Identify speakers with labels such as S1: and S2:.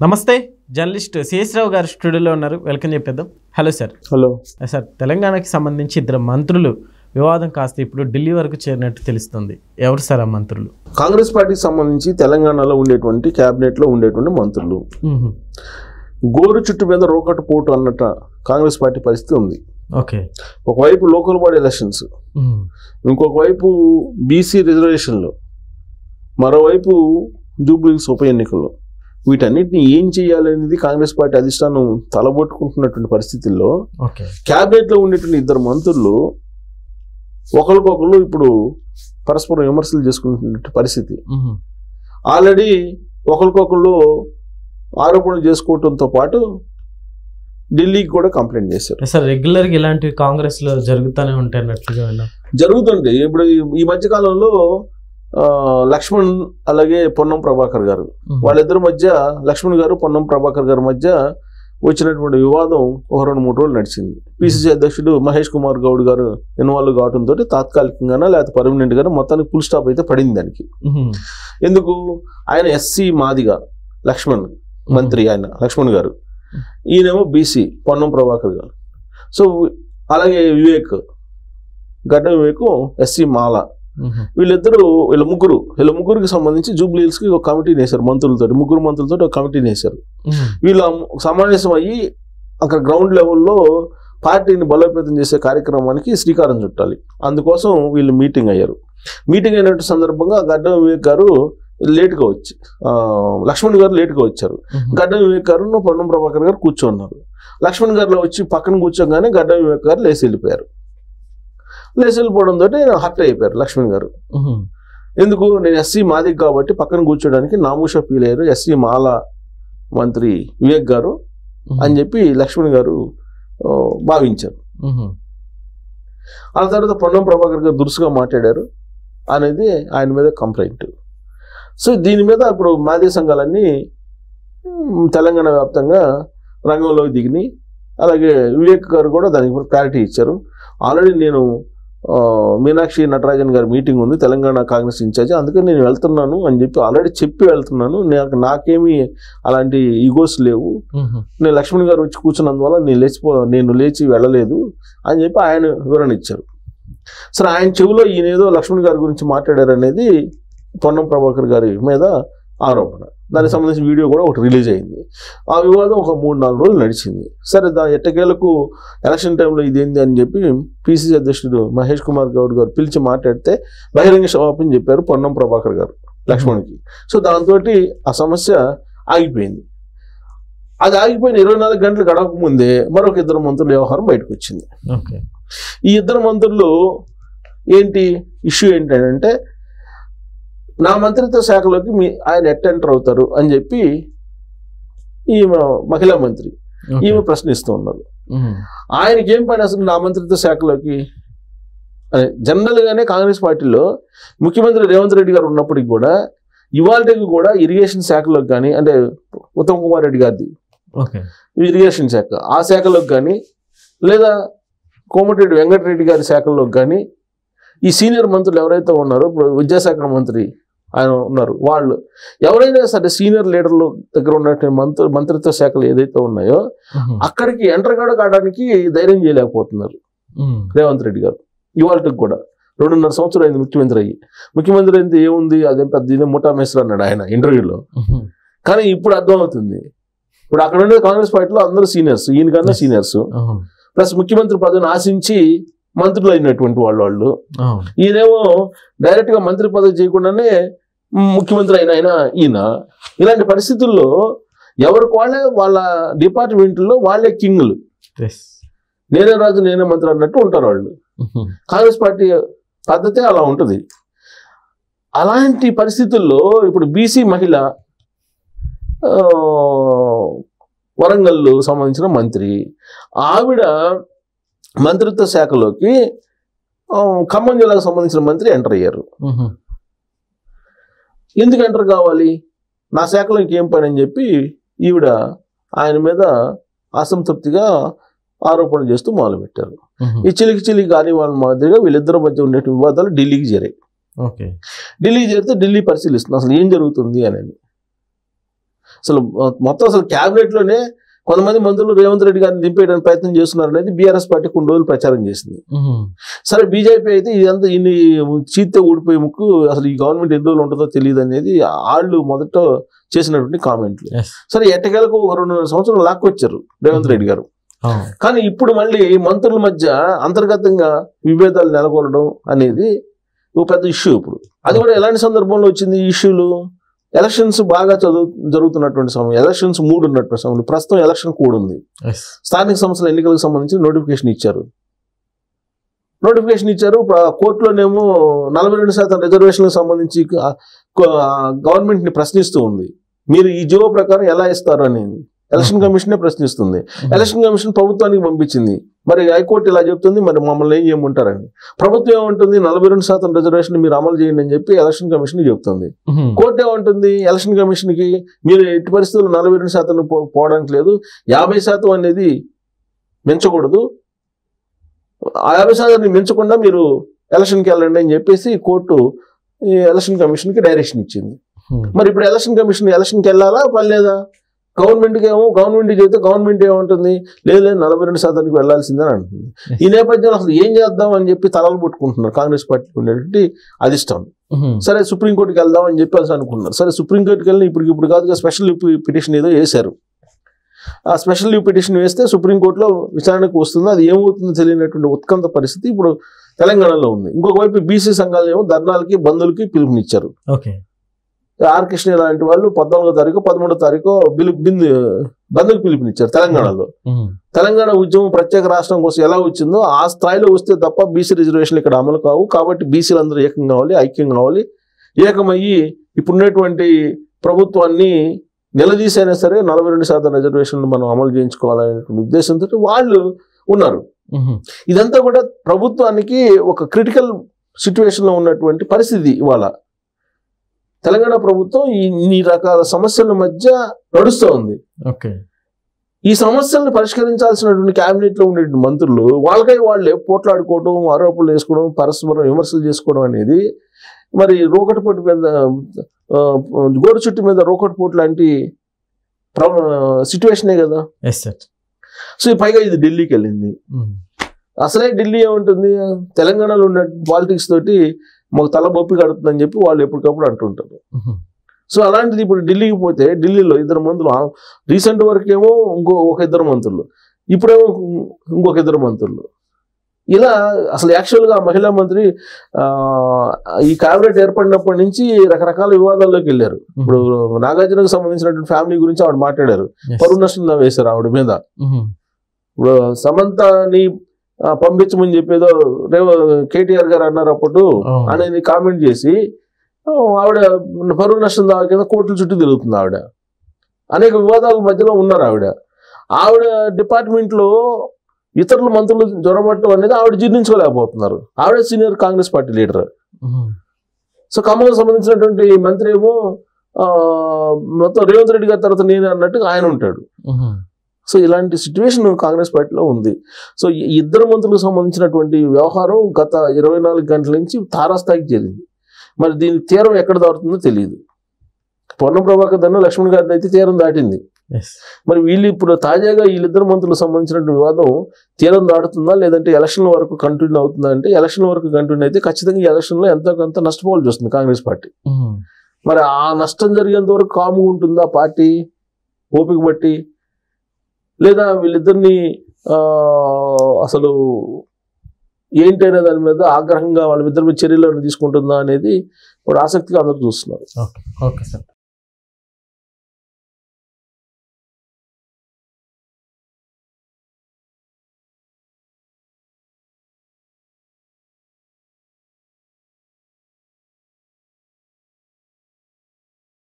S1: నమస్తే journalist CS రావు గారు స్టూడియోలో ఉన్నారు. వెల్కమ్ చెప్పేద్దాం. Hello sir.
S2: హలో
S1: సార్, తెలంగాణకి సంబంధించి ఇద్దరు మంత్రులు వివాదం కాస్త ఇప్పుడు ఢిల్లీ వరకు చేరినట్టు తెలుస్తుంది. ఎవరు సార్ ఆ మంత్రులు?
S2: కాంగ్రెస్ పార్టీకి సంబంధించి తెలంగాణలో ఉండేటువంటి క్యాబినెట్లో ఉండేటువంటి మంత్రులు. గోరు చుట్టు మీద రోకట్ పోటు అన్నట్ట కాంగ్రెస్ పార్టీ పరిస్థితి ఉంది.
S1: ఓకే,
S2: ఒకవైపు లోకల్ బాడీ ఎలక్షన్స్, ఇంకొక వైపు బీసీ రిజర్వేషన్లు, మరోవైపు జూబ్లీహిల్స్ ఉప ఎన్నికలు. వీటన్నిటిని ఏం చేయాలనేది కాంగ్రెస్ పార్టీ అధిష్టానం తలబొట్టుకుంటున్నటువంటి పరిస్థితుల్లో క్యాబినెట్లో ఉండేటువంటి ఇద్దరు మంత్రులు ఒకరికొకరు ఇప్పుడు పరస్పరం విమర్శలు చేసుకుంటున్న పరిస్థితి. ఆల్రెడీ ఒకరికొకరు ఆరోపణలు చేసుకోవడంతో పాటు ఢిల్లీకి కూడా కంప్లైంట్ చేశారు.
S1: సార్, రెగ్యులర్గా ఇలాంటివి కాంగ్రెస్లో జరుగుతూనే ఉంటాయి.
S2: జరుగుతుంటాయి. ఇప్పుడు ఈ మధ్యకాలంలో లక్ష్మణ్ అలాగే పొన్నం ప్రభాకర్ గారు, వాళ్ళిద్దరి మధ్య, లక్ష్మణ్ గారు పొన్నం ప్రభాకర్ గారి మధ్య వచ్చినటువంటి వివాదం ఒక 2-3 రోజులు నడిచింది. పిసిసి అధ్యక్షుడు మహేష్ కుమార్ గౌడ్ గారు ఇన్వాల్వ్ కావడంతో తాత్కాలికంగానే లేకపోతే పర్మనెంట్ గానే మొత్తానికి ఫుల్ స్టాప్ అయితే పడింది దానికి. ఎందుకు? ఆయన ఎస్సీ మాదిగా లక్ష్మణ్ మంత్రి, ఆయన లక్ష్మణ్ గారు, ఈయనేమో బీసీ పొన్నం ప్రభాకర్ గారు. సో అలాగే గడ్డ వివేక్ ఎస్సీ మాల, వీళ్ళ ముగ్గురికి సంబంధించి జూబ్లీహిల్స్ కి ఒక కమిటీని వేశారు. ముగ్గురు మంత్రులతో ఒక కమిటీని వేశారు. వీళ్ళు సమావేశం అయ్యి అక్కడ గ్రౌండ్ లెవెల్లో పార్టీని బలోపేతం చేసే కార్యక్రమానికి శ్రీకారం చుట్టాలి. అందుకోసం వీళ్ళు మీటింగ్ అయ్యారు. మీటింగ్ అయినట్టు సందర్భంగా గడ్డ వివేక్ గారు లేట్గా వచ్చి, లక్ష్మణ్ గారు లేట్గా వచ్చారు. గడ్డ వివేక్ గారు పొన్నం ప్రభాకర్ గారు కూర్చోన్నారు. లక్ష్మణ్ గారిలో వచ్చి పక్కన కూర్చోగానే గడ్డ వివేక్ గారు లేచి వెళ్ళిపోయారు. వెళ్ళిపోవడంతో హర్ట్ అయిపోయారు లక్ష్మణ్ గారు. ఎందుకు? నేను ఎస్సీ మాది కాబట్టి పక్కన కూర్చోడానికి నామూషా ఫీల్ అయ్యారు ఎస్సీ మాల మంత్రి వివేక్ గారు అని చెప్పి లక్ష్మణ్ గారు భావించారు. ఆ తర్వాత పొన్నం ప్రభాకర్ గారు దురుసుగా మాట్లాడారు అనేది ఆయన మీద కంప్లైంట్. సో దీని మీద ఇప్పుడు మాదే సంఘాలన్నీ తెలంగాణ వ్యాప్తంగా రంగంలోకి దిగినాయి. అలాగే వివేక్ గారు కూడా దానికి క్లారిటీ ఇచ్చారు. ఆల్రెడీ నేను మీనాక్షి నటరాజన్ గారి మీటింగ్ ఉంది తెలంగాణ కాంగ్రెస్ ఇన్ఛార్జ్, అందుకని నేను వెళ్తున్నాను అని చెప్పి ఆల్రెడీ చెప్పి వెళ్తున్నాను. నాకేమీ అలాంటి ఈగోస్ లేవు. నేను లక్ష్మణ్ గారు వచ్చి కూర్చున్నందువల్ల నేను లేచి వెళ్ళలేదు అని చెప్పి ఆయన వివరణ ఇచ్చారు. సరే, ఆయన చెవిలో ఈయనేదో లక్ష్మణ్ గారి గురించి మాట్లాడారు అనేది పొన్నం ప్రభాకర్ గారి మీద ఆరోపణ. దానికి సంబంధించిన వీడియో కూడా ఒకటి రిలీజ్ అయింది. ఆ వివాదం ఒక 3-4 రోజులు నడిచింది. సరే, ఎట్టకేలకు ఎలక్షన్ టైంలో ఇదేంది అని చెప్పి పిసిసి అధ్యక్షుడు మహేష్ కుమార్ గౌడ్ గారు పిలిచి మాట్లాడితే బహిరంగ క్షమాపణ చెప్పారు పొన్నం ప్రభాకర్ గారు లక్ష్మణ్కి. సో దాంతో ఆ సమస్య ఆగిపోయింది. అది ఆగిపోయిన 24 గంటలు గడవక ముందే మరొక ఇద్దరు మంత్రుల వ్యవహారం బయటకు వచ్చింది. ఈ ఇద్దరు మంత్రులు ఇష్యూ ఏంటంటే, నా మంత్రిత్వ శాఖలోకి ఆయన ఎంటర్ అవుతారు అని చెప్పి ఈమె మహిళా మంత్రి ఈమె ప్రశ్నిస్తూ ఉన్నారు. ఆయనకి ఏం పని అసలు నా మంత్రిత్వ శాఖలోకి? జనరల్గానే కాంగ్రెస్ పార్టీలో ముఖ్యమంత్రి రేవంత్ రెడ్డి గారు ఉన్నప్పటికి కూడా ఇవాళకి కూడా ఇరిగేషన్ శాఖలోకి కానీ, అంటే ఉత్తమ్ కుమార్ రెడ్డి గారిది ఇరిగేషన్ శాఖ, ఆ శాఖలోకి కానీ, లేదా కోమటిరెడ్డి వెంకటరెడ్డి గారి శాఖల్లోకి కానీ ఈ సీనియర్ మంత్రులు ఎవరైతే ఉన్నారో, ఇప్పుడు విద్యాశాఖ మంత్రి ఆయన ఉన్నారు, వాళ్ళు ఎవరైనా సరే సీనియర్ లీడర్లు దగ్గర ఉన్నటువంటి మంత్రిత్వ శాఖలు ఏదైతే ఉన్నాయో అక్కడికి ఎంటర్ కావడానికి ధైర్యం చేయలేకపోతున్నారు రేవంత్ రెడ్డి గారు. ఇవాళకి కూడా 2.5 సంవత్సరాలు అయింది ముఖ్యమంత్రి అయ్యి. ముఖ్యమంత్రి అయితే ఏముంది, అదే పెద్ద ఇదే ముఠా మేస్త్రి అన్నాడు ఆయన ఇంటర్వ్యూలో. కానీ ఇప్పుడు అర్థమవుతుంది, ఇప్పుడు అక్కడ ఉండే కాంగ్రెస్ పార్టీలో అందరూ సీనియర్స్, ఈయనకన్నా సీనియర్స్, ప్లస్ ముఖ్యమంత్రి పదవిని ఆశించి మంత్రులు అయినటువంటి వాళ్ళు. ఈయనేమో డైరెక్ట్ గా మంత్రి పదవి చేయకుండానే ముఖ్యమంత్రి అయిన ఈయన. ఇలాంటి పరిస్థితుల్లో ఎవరికి వాళ్ళ డిపార్ట్మెంట్లో వాళ్ళే కింగ్లు, నేనే రాజు నేనే మంత్రి అన్నట్టు ఉంటారు వాళ్ళు. కాంగ్రెస్ పార్టీ పద్ధతే అలా ఉంటుంది. అలాంటి పరిస్థితుల్లో ఇప్పుడు బీసీ మహిళ, వరంగల్ సంబంధించిన మంత్రి, ఆవిడ మంత్రిత్వ శాఖలోకి ఖమ్మం జిల్లాకు సంబంధించిన మంత్రి ఎంటర్ అయ్యారు. ఎందుకు ఎంటర్ కావాలి, నా శాఖలో ఇంకేం పని అని చెప్పి ఈవిడ ఆయన మీద అసంతృప్తిగా ఆరోపణలు చేస్తూ మొదలుపెట్టారు. ఈ చిలికి కాని వాళ్ళ మాదిరిగా వీళ్ళిద్దరి మధ్య ఉండే వివాదాలు ఢిల్లీకి చేరాయి. ఢిల్లీ చేరితే ఢిల్లీ పరిశీలిస్తుంది అసలు ఏం జరుగుతుంది అనేది. అసలు మొత్తం అసలు క్యాబినెట్ లోనే కొంతమంది మంత్రులు రేవంత్ రెడ్డి గారిని దింపేయడానికి ప్రయత్నం చేస్తున్నారు అనేది బీఆర్ఎస్ పార్టీ కొన్ని రోజులు ప్రచారం చేసింది. సరే బీజేపీ అయితే ఇదంతా ఇన్ని చీత్తే ఊడిపోయే ముక్కు, అసలు ఈ గవర్నమెంట్ ఎన్ని రోజులు ఉంటుందో తెలియదు అనేది వాళ్ళు మొదట చేసినటువంటి కామెంట్లు. సరే ఎట్టకేలకు 2.5 సంవత్సరాలు లాక్కొచ్చారు రేవంత్ రెడ్డి గారు. కానీ ఇప్పుడు మళ్ళీ మంత్రుల మధ్య అంతర్గతంగా విభేదాలు నెలకొనడం అనేది ఒక పెద్ద ఇష్యూ. ఇప్పుడు అది కూడా ఎలాంటి సందర్భంలో వచ్చింది ఈ ఇష్యూలు? ఎలక్షన్స్ బాగా జరుగుతున్నటువంటి సమయం, ఎలక్షన్స్ 3 ఉన్నటువంటి సమయంలో, ప్రస్తుతం ఎలక్షన్ కూడా ఉంది. స్థానిక సంస్థల ఎన్నికలకు సంబంధించి నోటిఫికేషన్ ఇచ్చారు. కోర్టులోనేమో 42% రిజర్వేషన్లకు సంబంధించి గవర్నమెంట్ ని ప్రశ్నిస్తూ ఉంది. మీరు ఈ జీవో ప్రకారం ఎలా ఇస్తారు అనేది ఎలక్షన్ కమిషనే ప్రశ్నిస్తుంది. ఎలక్షన్ కమిషన్ ప్రభుత్వానికి పంపించింది. మరి హైకోర్టు ఇలా చెప్తుంది, మరి మమ్మల్ని ఏం చేయమంటారని. ప్రభుత్వం ఏమంటుంది, 42% రిజర్వేషన్ మీరు అమలు చేయండి అని చెప్పి ఎలక్షన్ కమిషన్ చెప్తుంది. కోర్టు ఏమంటుంది ఎలక్షన్ కమిషన్ కి, మీరు ఎట్టి పరిస్థితుల్లో 42% పోవడానికి లేదు, 50% అనేది మించకూడదు, ఆ 50% మించకుండా మీరు ఎలక్షన్కి వెళ్ళండి అని చెప్పేసి కోర్టు ఎలక్షన్ కమిషన్ కి డైరెక్షన్ ఇచ్చింది. మరి ఇప్పుడు ఎలక్షన్ కమిషన్ ఎలక్షన్కి వెళ్ళాలా పర్లేదా? గవర్నమెంట్కి చెప్తే గవర్నమెంట్ ఏమంటుంది, లేదు 42%కి వెళ్లాల్సిందని అంటుంది. ఈ నేపథ్యంలో అసలు ఏం చేద్దాం అని చెప్పి తలలు పట్టుకుంటున్నారు కాంగ్రెస్ పార్టీకి ఉండేటువంటి అధిష్టానం. సరే సుప్రీంకోర్టుకి వెళ్దాం అని చెప్పి అనుకున్నారు. సరే సుప్రీంకోర్టుకి వెళ్ళి ఇప్పుడు కాదుగా స్పెషల్ పిటిషన్ ఏదో వేశారు. ఆ స్పెషల్ పిటిషన్ వేస్తే సుప్రీంకోర్టులో విచారణకు వస్తుంది. అది ఏమవుతుందో తెలియనటువంటి ఉత్కంఠ పరిస్థితి ఇప్పుడు తెలంగాణలో ఉంది. ఇంకొక వైపు బీసీ సంఘాలు ఏమో ధర్నాలకి బంధులకి పిలుపునిచ్చారు. ఆర్ కృష్ణ లాంటి వాళ్ళు 14వ తారీఖు 13వ తారీఖు బంధుకు పిలుపునిచ్చారు తెలంగాణలో. తెలంగాణ ఉద్యమం ప్రత్యేక రాష్ట్రం కోసం ఎలా వచ్చిందో ఆ స్థాయిలో వస్తే తప్ప బీసీ రిజర్వేషన్లు ఇక్కడ అమలు కావు. కాబట్టి బీసీలు అందరూ ఏకం కావాలి, ఐక్యం కావాలి, ఏకమయ్యి ఇప్పుడున్నటువంటి ప్రభుత్వాన్ని నిలదీసైనా సరే 42% రిజర్వేషన్లు మనం అమలు చేయించుకోవాలనే ఉద్దేశంతో వాళ్ళు ఉన్నారు. ఇదంతా కూడా ప్రభుత్వానికి ఒక క్రిటికల్ సిచ్యువేషన్ లో ఉన్నటువంటి పరిస్థితి. ఇవాళ తెలంగాణ ప్రభుత్వం ఇన్ని రకాల సమస్యల మధ్య నడుస్తూ ఉంది. ఈ సమస్యలను పరిష్కరించాల్సినటువంటి క్యాబినెట్ లో ఉండే మంత్రులు వాళ్ళకై వాళ్ళే పోట్లాడుకోవడం, ఆరోపణలు వేసుకోవడం, పరస్పరం విమర్శలు చేసుకోవడం అనేది మరి రోకటిపోటు మీద గోడు చుట్టు మీద రోకటిపోటు లాంటి సిచ్యువేషనే కదా. సో పైగా ఇది ఢిల్లీకి వెళ్ళింది. అసలే ఢిల్లీ ఏముంటుంది, తెలంగాణలో ఉన్న పాలిటిక్స్ తోటి మాకు తల బొప్పి కడుతుందని చెప్పి వాళ్ళు ఎప్పటికప్పుడు అంటుంటారు. సో అలాంటిది ఇప్పుడు ఢిల్లీకి పోతే ఢిల్లీలో 2 మంత్రులు, రీసెంట్ వరకు ఏమో ఒక 2 మంత్రులు, ఇప్పుడేమో ఇంకొక 2 మంత్రులు. ఇలా అసలు యాక్చువల్గా మహిళా మంత్రి ఈ క్యాబినెట్ ఏర్పడినప్పటి నుంచి రకరకాల వివాదాల్లోకి వెళ్ళారు. ఇప్పుడు నాగార్జునకు సంబంధించినటువంటి ఫ్యామిలీ గురించి ఆవిడ మాట్లాడారు, పరువు నష్టం వేశారు ఆవిడ మీద. ఇప్పుడు సమంతని పంపించమని చెప్పేదో కేటీఆర్ గారు అన్నారు అప్పుడు అనేది కామెంట్ చేసి ఆవిడ పరువు నష్టం దావా కింద కోర్టుల చుట్టూ తిరుగుతుంది. ఆవిడ అనేక వివాదాల మధ్యలో ఉన్నారు. ఆవిడ డిపార్ట్మెంట్ లో ఇతరుల మంత్రులు జ్వరపడటం అనేది ఆవిడ జీర్ణించుకోలేకపోతున్నారు. ఆవిడ senior Congress party leader. So ఖమ్మంకు సంబంధించినటువంటి మంత్రి ఏమో మొత్తం రేవంత్ రెడ్డి గారి తర్వాత నేను అన్నట్టు ఆయన ఉంటాడు. సో ఇలాంటి సిచ్యువేషన్ కాంగ్రెస్ పార్టీలో ఉంది. సో 2 మంత్రులకు సంబంధించినటువంటి వ్యవహారం గత 24 గంటల నుంచి తారాస్థాయికి చేరింది. మరి దీని తీరం ఎక్కడ దాటుతుందో తెలియదు. పొన్నం ప్రభాకర్ దాన్ని లక్ష్మణ్ గారిని అయితే తీరం దాటింది. మరి వీళ్ళు ఇప్పుడు తాజాగా 2 మంత్రులకు సంబంధించినటువంటి వివాదం తీరం దాటుతుందా లేదంటే ఎలక్షన్ల వరకు కంటిన్యూ అవుతుందా అంటే, ఎలక్షన్ వరకు కంటిన్యూ అయితే ఖచ్చితంగా ఈ ఎలక్షన్లో ఎంతో కొంత నష్టపోవాల్సి వస్తుంది కాంగ్రెస్ పార్టీ. మరి ఆ నష్టం జరిగేంత వరకు కాముగా ఉంటుందా పార్టీ ఓపిక బట్టి, లేదా వీళ్ళిద్దరిని అసలు ఏంటనే దాని మీద ఆగ్రహంగా వాళ్ళిద్దరి మీద చర్యలను తీసుకుంటుందా అనేది ఇప్పుడు ఆసక్తిగా అందరూ చూస్తున్నారు.
S1: Okay sir.